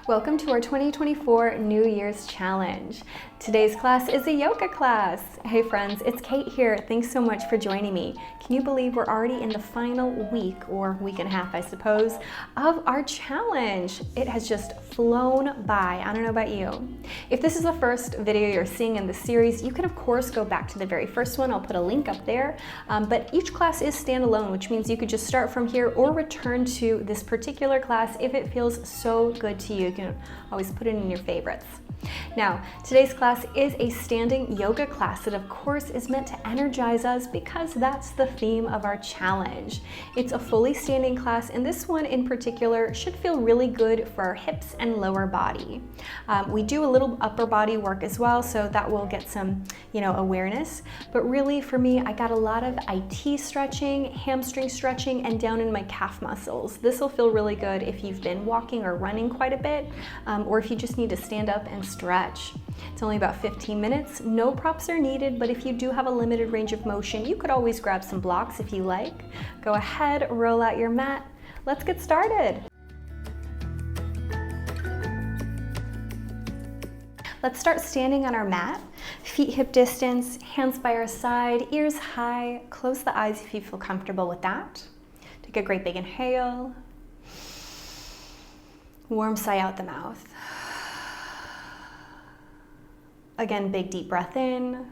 Welcome to our 2024 New Year's Challenge. Today's class is a yoga class. Hey friends, it's Kate here. Thanks so much for joining me. Can you believe we're already in the final week, or week and a half I suppose, of our challenge? It has just flown by. I don't know about you. If this is the first video you're seeing in the series, you can of course go back to the very first one. I'll put a link up there, but each class is standalone, which means you could just start from here or return to this particular class if it feels so good to you. You can always put it in your favorites. Now, today's class is a standing yoga class that of course is meant to energize us because that's the theme of our challenge. It's a fully standing class, and this one in particular should feel really good for our hips and lower body. We do a little upper body work as well, so that will get some, awareness. But really for me, I got a lot of IT stretching, hamstring stretching, and down in my calf muscles. This will feel really good if you've been walking or running quite a bit, or if you just need to stand up and stretch. It's only about 15 minutes. No props are needed, but if you do have a limited range of motion, you could always grab some blocks if you like. Go ahead, roll out your mat. Let's get started. Let's start standing on our mat. Feet hip distance, hands by our side, ears high. Close the eyes if you feel comfortable with that. Take a great big inhale. Warm sigh out the mouth. Again, big deep breath in.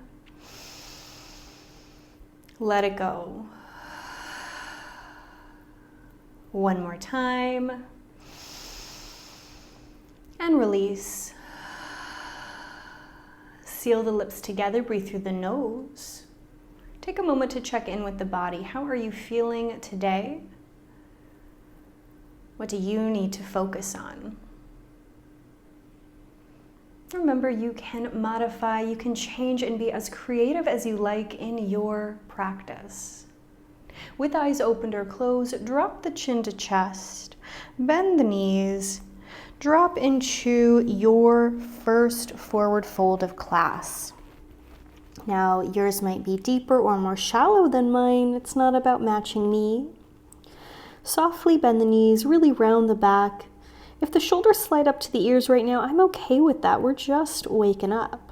Let it go. One more time. And release. Seal the lips together, breathe through the nose. Take a moment to check in with the body. How are you feeling today? What do you need to focus on? Remember, you can modify, you can change and be as creative as you like in your practice. With eyes opened or closed, drop the chin to chest, bend the knees, drop into your first forward fold of class. Now, yours might be deeper or more shallow than mine. It's not about matching me. Softly bend the knees, really round the back. If the shoulders slide up to the ears right now, I'm okay with that. We're just waking up.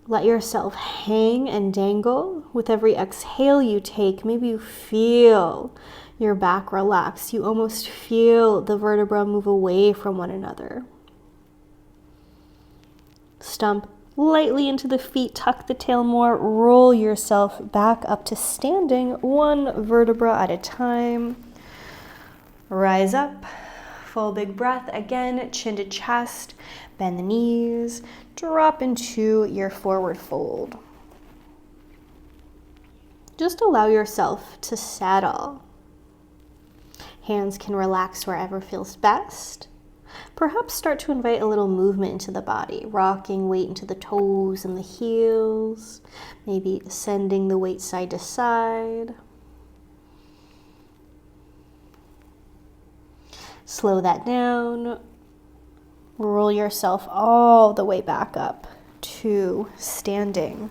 Let yourself hang and dangle. With every exhale you take, maybe you feel your back relax. You almost feel the vertebrae move away from one another. Stump lightly into the feet, tuck the tail more, roll yourself back up to standing, one vertebra at a time. Rise up, full big breath, again, chin to chest, bend the knees, drop into your forward fold. Just allow yourself to settle. Hands can relax wherever feels best. Perhaps start to invite a little movement into the body, rocking weight into the toes and the heels, maybe sending the weight side to side. Slow that down. Roll yourself all the way back up to standing.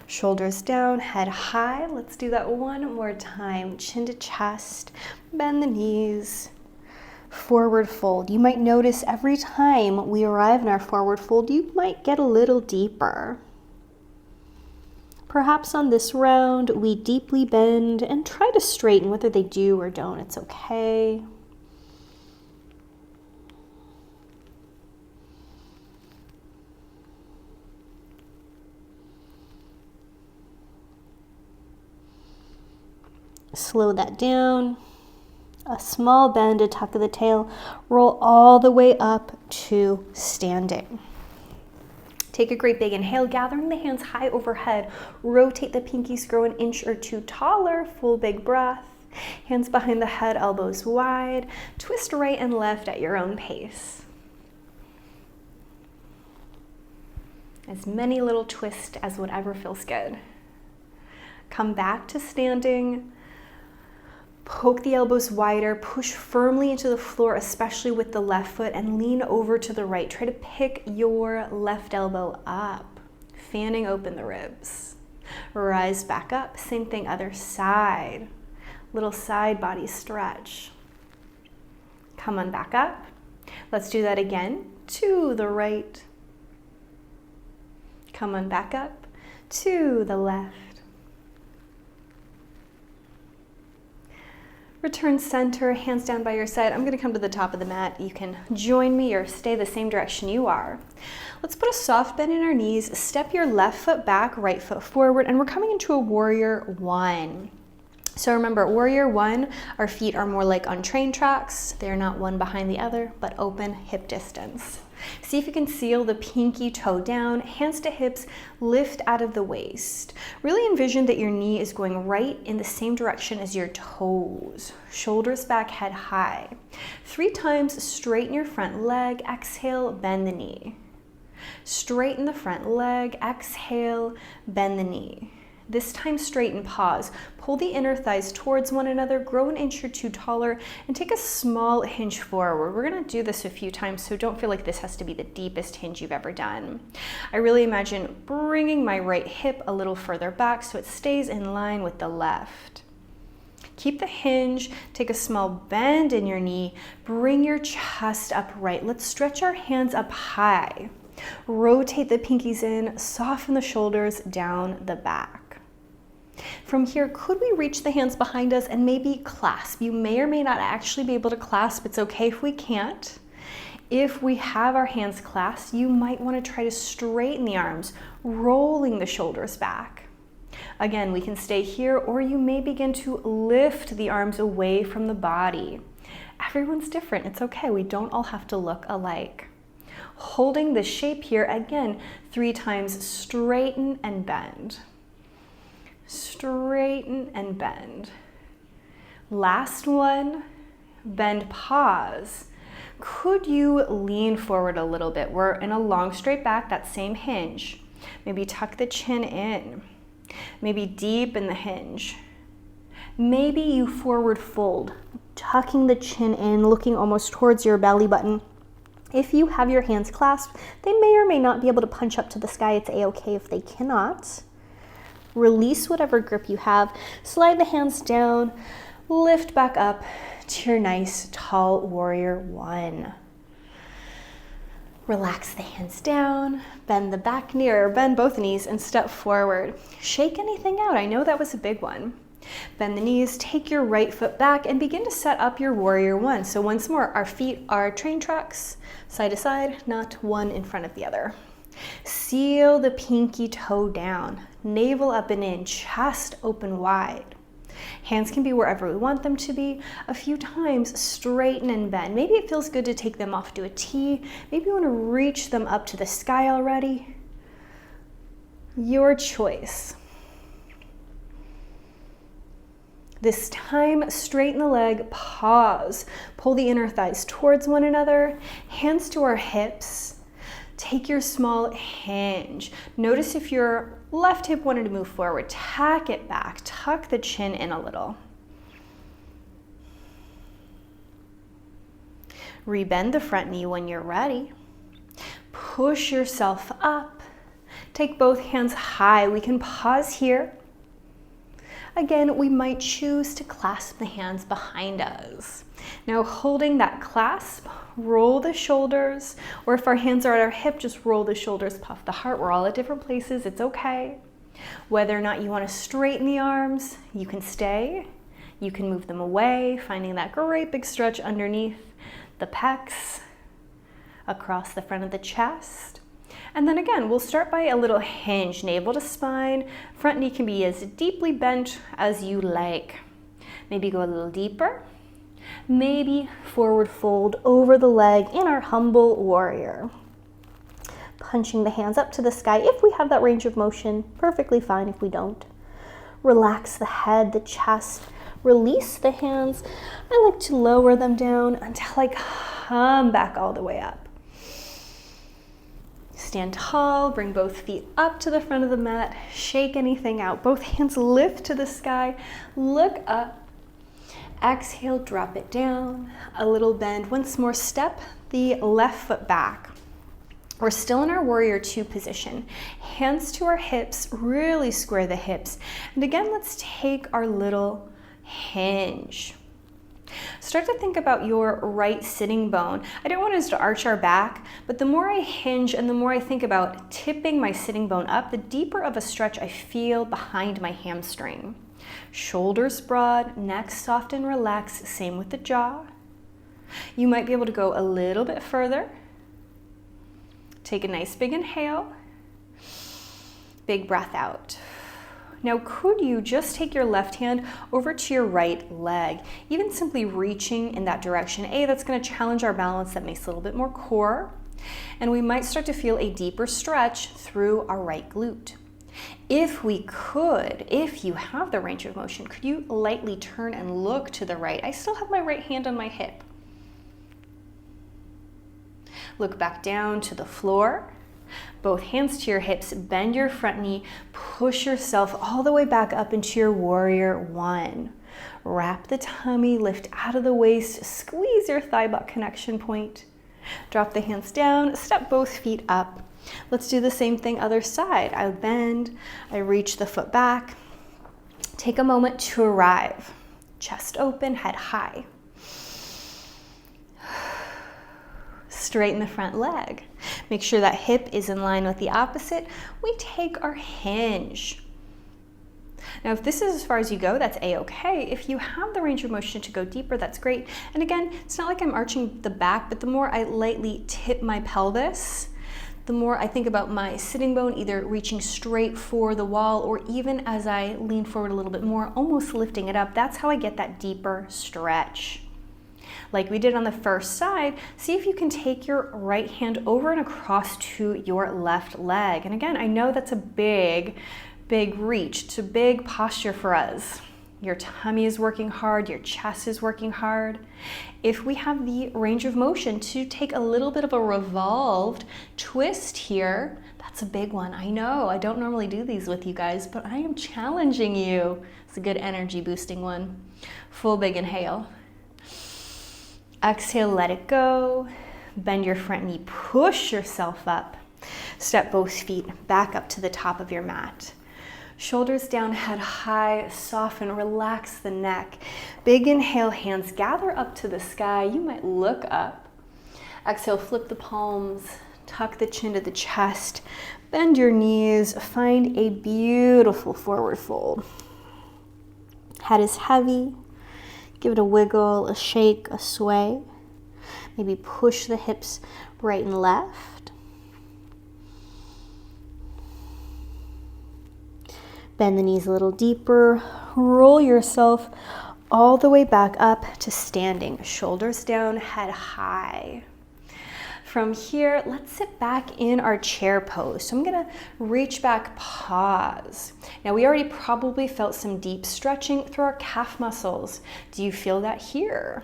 Shoulders down, head high. Let's do that one more time. Chin to chest, bend the knees, forward fold. You might notice every time we arrive in our forward fold, you might get a little deeper. Perhaps on this round, we deeply bend and try to straighten. Whether they do or don't, it's okay. Slow that down. A small bend, a tuck of the tail. Roll all the way up to standing. Take a great big inhale, gathering the hands high overhead. Rotate the pinkies, grow an inch or two taller. Full big breath. Hands behind the head, elbows wide. Twist right and left at your own pace. As many little twists as whatever feels good. Come back to standing. Poke the elbows wider, push firmly into the floor, especially with the left foot, and lean over to the right. Try to pick your left elbow up, fanning open the ribs. Rise back up, same thing, other side. Little side body stretch. Come on back up. Let's do that again. To the right. Come on back up. To the left. Return center, hands down by your side. I'm going to come to the top of the mat. You can join me or stay the same direction you are. Let's put a soft bend in our knees. Step your left foot back, right foot forward, and we're coming into a warrior one. So remember, warrior one, our feet are more like on train tracks. They're not one behind the other, but open hip distance. See if you can seal the pinky toe down, hands to hips, lift out of the waist. Really envision that your knee is going right in the same direction as your toes. Shoulders back, head high. 3 times, straighten your front leg. Exhale, bend the knee. Straighten the front leg. Exhale, bend the knee. This time straighten, pause. Pull the inner thighs towards one another, grow an inch or 2 taller, and take a small hinge forward. We're gonna do this a few times, so don't feel like this has to be the deepest hinge you've ever done. I really imagine bringing my right hip a little further back so it stays in line with the left. Keep the hinge, take a small bend in your knee, bring your chest upright. Let's stretch our hands up high. Rotate the pinkies in, soften the shoulders down the back. From here, could we reach the hands behind us and maybe clasp? You may or may not actually be able to clasp. It's okay if we can't. If we have our hands clasped, you might want to try to straighten the arms, rolling the shoulders back. Again, we can stay here, or you may begin to lift the arms away from the body. Everyone's different. It's okay. We don't all have to look alike. Holding the shape here, again, 3 times, straighten and bend. Straighten and bend. Last one, bend, pause. Could you lean forward a little bit? We're in a long straight back, that same hinge. Maybe tuck the chin in. Maybe deepen the hinge. Maybe you forward fold, tucking the chin in, looking almost towards your belly button. If you have your hands clasped, they may or may not be able to punch up to the sky. It's a-okay if they cannot. Release whatever grip you have, slide the hands down, lift back up to your nice tall warrior one. Relax the hands down, bend the back knee or bend both knees and step forward. Shake anything out. I know that was a big one. Bend the knees, take your right foot back and begin to set up your warrior one. So once more, our feet are train tracks, side to side, not one in front of the other. Seal the pinky toe down, navel up and in, chest open wide. Hands can be wherever we want them to be. A few times, straighten and bend. Maybe it feels good to take them off to a T. Maybe you want to reach them up to the sky already. Your choice. This time, straighten the leg, pause. Pull the inner thighs towards one another, hands to our hips. Take your small hinge. Notice if your left hip wanted to move forward, tack it back, tuck the chin in a little. Rebend the front knee when you're ready. Push yourself up. Take both hands high. We can pause here. Again, we might choose to clasp the hands behind us. Now, holding that clasp, roll the shoulders, or if our hands are at our hip, just roll the shoulders, puff the heart. We're all at different places, it's okay. Whether or not you want to straighten the arms, you can stay. You can move them away, finding that great big stretch underneath the pecs, across the front of the chest. And then again, we'll start by a little hinge, navel to spine. Front knee can be as deeply bent as you like. Maybe go a little deeper. Maybe forward fold over the leg in our humble warrior. Punching the hands up to the sky if we have that range of motion, perfectly fine if we don't. Relax the head, the chest, release the hands. I like to lower them down until I come back all the way up. Stand tall, bring both feet up to the front of the mat, shake anything out. Both hands lift to the sky, look up. Exhale, drop it down, a little bend. Once more, step the left foot back. We're still in our warrior two position. Hands to our hips, really square the hips. And again, let's take our little hinge. Start to think about your right sitting bone. I don't want us to arch our back, but the more I hinge and the more I think about tipping my sitting bone up, the deeper of a stretch I feel behind my hamstring. Shoulders broad, neck soft and relaxed, same with the jaw. You might be able to go a little bit further. Take a nice big inhale, big breath out. Now, could you just take your left hand over to your right leg, even simply reaching in that direction? That's going to challenge our balance. That makes a little bit more core. And we might start to feel a deeper stretch through our right glute. If you have the range of motion, could you lightly turn and look to the right? I still have my right hand on my hip. Look back down to the floor. Both hands to your hips, bend your front knee, push yourself all the way back up into your warrior one. Wrap the tummy, lift out of the waist, squeeze your thigh butt connection point. Drop the hands down, step both feet up. Let's do the same thing other side. I bend, I reach the foot back. Take a moment to arrive. Chest open, head high. Straighten the front leg. Make sure that hip is in line with the opposite. We take our hinge. Now, if this is as far as you go, that's a-okay. If you have the range of motion to go deeper, that's great. And again, it's not like I'm arching the back, but the more I lightly tip my pelvis, the more I think about my sitting bone either reaching straight for the wall or even as I lean forward a little bit more, almost lifting it up. That's how I get that deeper stretch. Like we did on the first side, see if you can take your right hand over and across to your left leg. And again, I know that's a big reach. It's a big posture for us. Your tummy is working hard, your chest is working hard. If we have the range of motion to take a little bit of a revolved twist here, that's a big one. I know, I don't normally do these with you guys, but I am challenging you. It's a good energy boosting one. Full big inhale. Exhale, let it go. Bend your front knee, push yourself up. Step both feet back up to the top of your mat. Shoulders down, head high, soften, relax the neck. Big inhale, hands gather up to the sky. You might look up. Exhale, flip the palms, tuck the chin to the chest. Bend your knees, find a beautiful forward fold. Head is heavy. Give it a wiggle, a shake, a sway. Maybe push the hips right and left. Bend the knees a little deeper. Roll yourself all the way back up to standing. Shoulders down, head high. From here, let's sit back in our chair pose. So I'm gonna reach back, pause. Now we already probably felt some deep stretching through our calf muscles. Do you feel that here?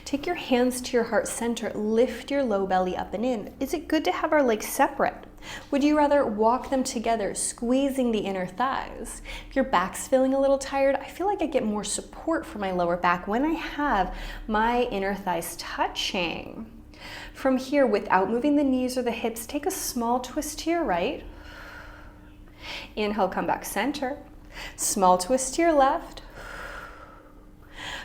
Take your hands to your heart center, lift your low belly up and in. Is it good to have our legs separate? Would you rather walk them together, squeezing the inner thighs? If your back's feeling a little tired, I feel like I get more support for my lower back when I have my inner thighs touching. From here, without moving the knees or the hips, take a small twist to your right. Inhale, come back center. Small twist to your left.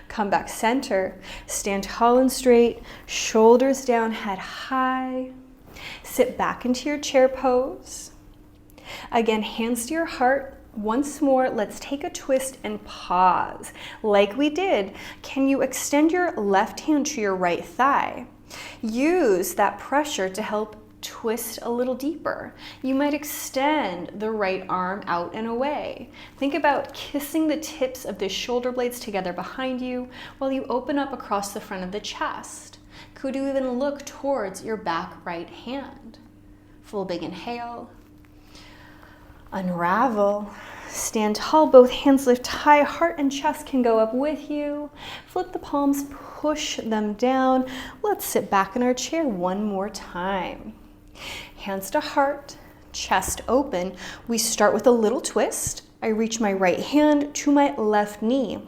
Come back center. Stand tall and straight, shoulders down, head high. Sit back into your chair pose. Again, hands to your heart. Once more, let's take a twist and pause. Like we did, can you extend your left hand to your right thigh? Use that pressure to help twist a little deeper. You might extend the right arm out and away. Think about kissing the tips of the shoulder blades together behind you while you open up across the front of the chest. Could you even look towards your back right hand? Full big inhale. Unravel. Stand tall, both hands lift high, heart and chest can go up with you. Flip the palms, push them down. Let's sit back in our chair one more time. Hands to heart, chest open. We start with a little twist. I reach my right hand to my left knee.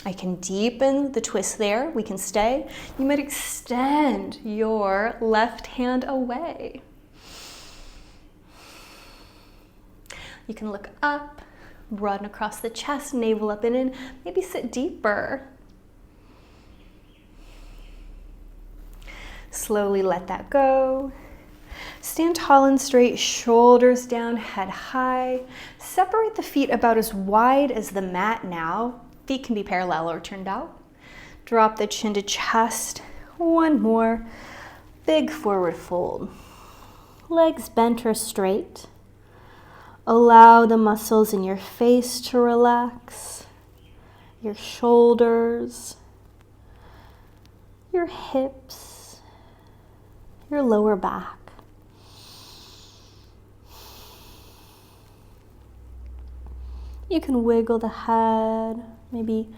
I can deepen the twist there. We can stay. You might extend your left hand away. You can look up, broaden across the chest, navel up and in, maybe sit deeper. Slowly let that go. Stand tall and straight, shoulders down, head high. Separate the feet about as wide as the mat now. Feet can be parallel or turned out. Drop the chin to chest. One more. Big forward fold. Legs bent or straight. Allow the muscles in your face to relax. Your shoulders. Your hips. Your lower back. You can wiggle the head, maybe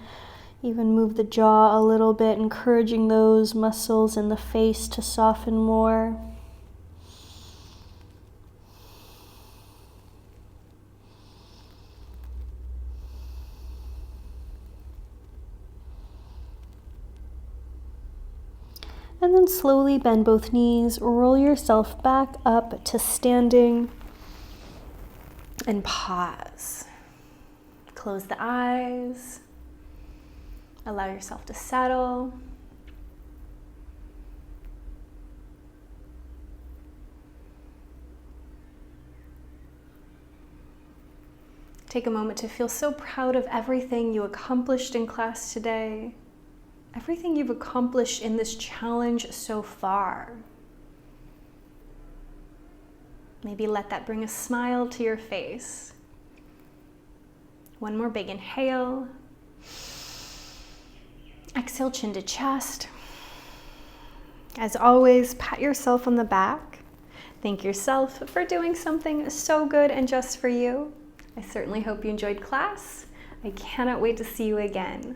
even move the jaw a little bit, encouraging those muscles in the face to soften more. And then slowly bend both knees, roll yourself back up to standing, and pause. Close the eyes. Allow yourself to settle. Take a moment to feel so proud of everything you accomplished in class today, everything you've accomplished in this challenge so far. Maybe let that bring a smile to your face. One more big inhale. Exhale, chin to chest. As always, pat yourself on the back. Thank yourself for doing something so good and just for you. I certainly hope you enjoyed class. I cannot wait to see you again.